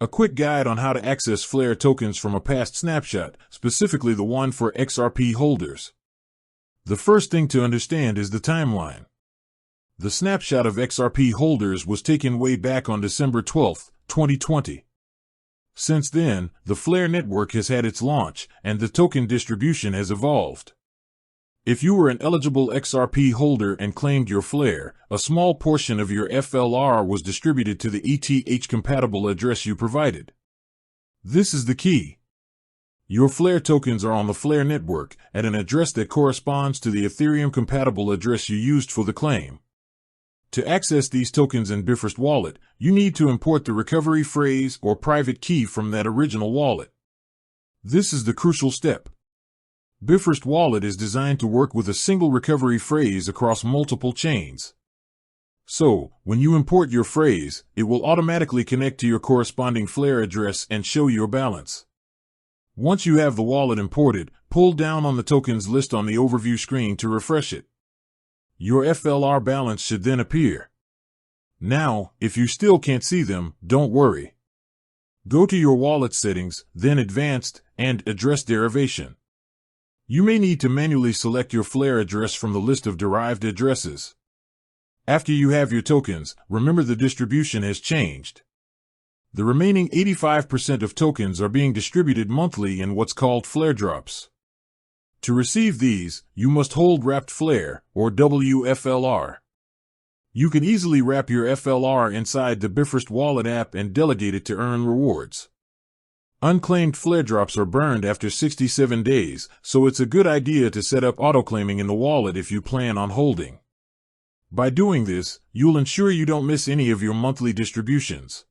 A quick guide on how to access Flare tokens from a past snapshot, specifically the one for XRP holders. The first thing to understand is the timeline. The snapshot of XRP holders was taken way back on December 12, 2020. Since then, the Flare network has had its launch, and the token distribution has evolved. If you were an eligible XRP holder and claimed your Flare, a small portion of your FLR was distributed to the ETH-compatible address you provided. This is the key. Your Flare tokens are on the Flare network at an address that corresponds to the Ethereum-compatible address you used for the claim. To access these tokens in Bifrost Wallet, you need to import the recovery phrase or private key from that original wallet. This is the crucial step. Bifrost Wallet is designed to work with a single recovery phrase across multiple chains. So, when you import your phrase, it will automatically connect to your corresponding Flare address and show your balance. Once you have the wallet imported, pull down on the tokens list on the overview screen to refresh it. Your FLR balance should then appear. Now, if you still can't see them, don't worry. Go to your wallet settings, then Advanced, and Address Derivation. You may need to manually select your Flare address from the list of derived addresses. After you have your tokens, remember the distribution has changed. The remaining 85% of tokens are being distributed monthly in what's called Flare drops. To receive these, you must hold wrapped Flare, or WFLR. You can easily wrap your FLR inside the Bifrost Wallet app and delegate it to earn rewards. Unclaimed Flare drops are burned after 67 days, so it's a good idea to set up auto-claiming in the wallet if you plan on holding. By doing this, you'll ensure you don't miss any of your monthly distributions.